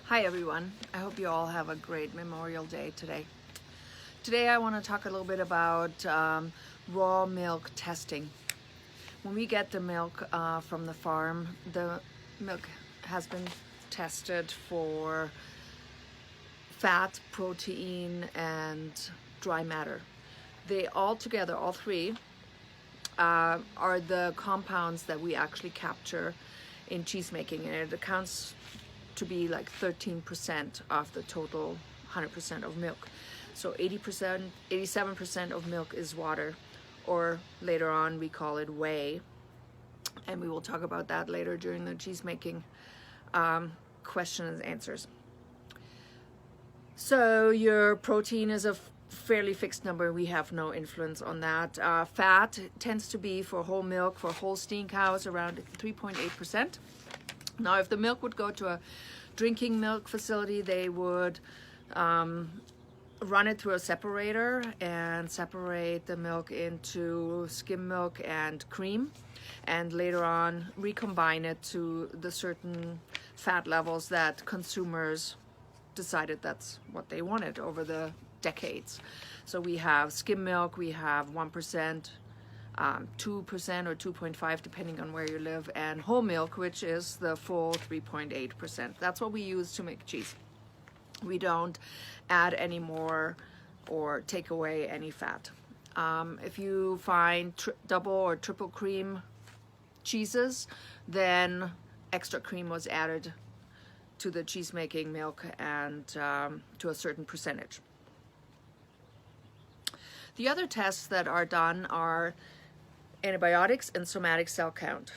Hi everyone, I hope you all have a great Memorial Day today. Today I want to talk a little bit about raw milk testing. When we get the milk from the farm, the milk has been tested for fat, protein, and dry matter. They all together, all three, are the compounds that we actually capture in cheese making, and it accounts to be like 13% of the total 100% of milk. So 80%, 87% of milk is water, or later on we call it whey, and we will talk about that later during the cheese making questions and answers. So your protein is a fairly fixed number. We have no influence on that. Fat tends to be, for whole milk, for Holstein cows, around 3.8%. Now, if the milk would go to a drinking milk facility, they would run it through a separator and separate the milk into skim milk and cream, and later on recombine it to the certain fat levels that consumers decided that's what they wanted over the decades. So we have skim milk, we have 1%, 2% or 2.5 depending on where you live, and whole milk, which is the full 3.8%. That's what we use to make cheese. We don't add any more or take away any fat. If you find double or triple cream cheeses, then extra cream was added to the cheese making milk, and to a certain percentage. The other tests that are done are antibiotics and somatic cell count.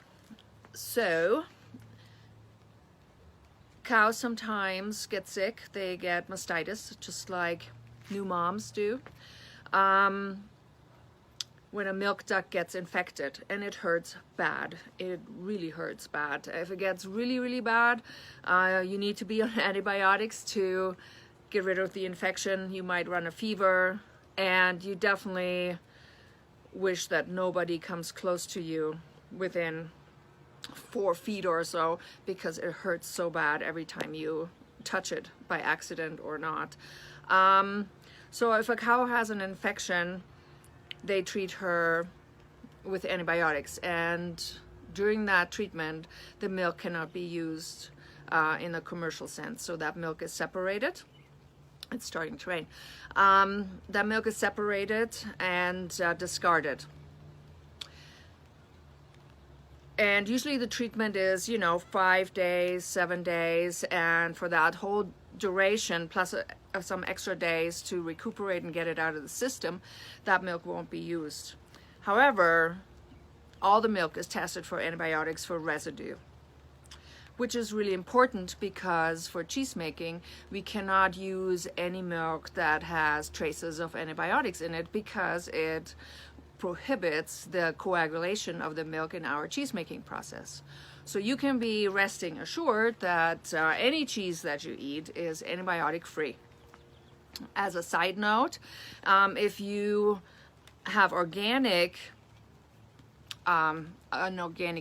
So cows sometimes get sick. They get mastitis, just like new moms do, when a milk duct gets infected, and it hurts bad. It really hurts bad. If it gets really, really bad, you need to be on antibiotics to get rid of the infection. You might run a fever, and you definitely wish that nobody comes close to you within 4 feet or so, because it hurts so bad every time you touch it by accident or not. So if a cow has an infection, they treat her with antibiotics, and during that treatment the milk cannot be used in a commercial sense. So that milk is separated. It's starting to rain. That milk is separated and discarded. And usually the treatment is, 5 days, 7 days, and for that whole duration, plus some extra days to recuperate and get it out of the system, that milk won't be used. However, all the milk is tested for antibiotics for residue, which is really important, because for cheese making we cannot use any milk that has traces of antibiotics in it, because it prohibits the coagulation of the milk in our cheese making process. So you can be resting assured that any cheese that you eat is antibiotic free. As a side note, if you have an organic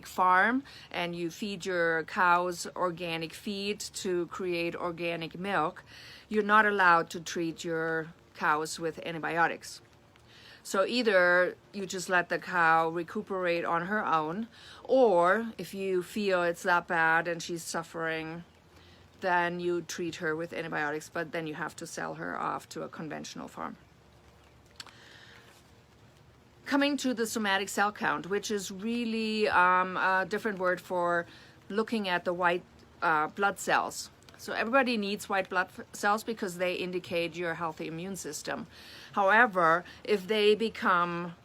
farm and you feed your cows organic feed to create organic milk, you're not allowed to treat your cows with antibiotics. So either you just let the cow recuperate on her own, or if you feel it's that bad and she's suffering, then you treat her with antibiotics, but then you have to sell her off to a conventional farm. Coming to the somatic cell count, which is really a different word for looking at the white blood cells. So everybody needs white blood cells because they indicate your healthy immune system. However, if they become,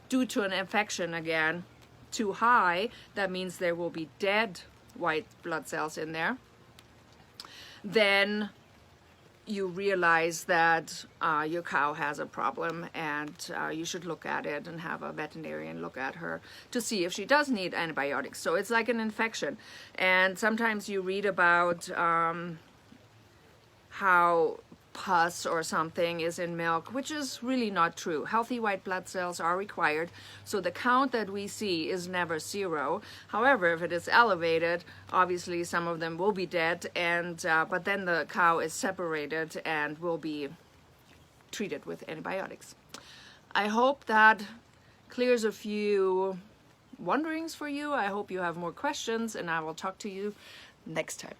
due to an infection again, too high, that means there will be dead white blood cells in there. Then you realize that your cow has a problem, and you should look at it and have a veterinarian look at her to see if she does need antibiotics. So it's like an infection. And sometimes you read about how pus or something is in milk, which is really not true. Healthy white blood cells are required, so the count that we see is never zero. However, if it is elevated, obviously some of them will be dead, and but then the cow is separated and will be treated with antibiotics. I hope that clears a few wonderings for you. I hope you have more questions, and I will talk to you next time.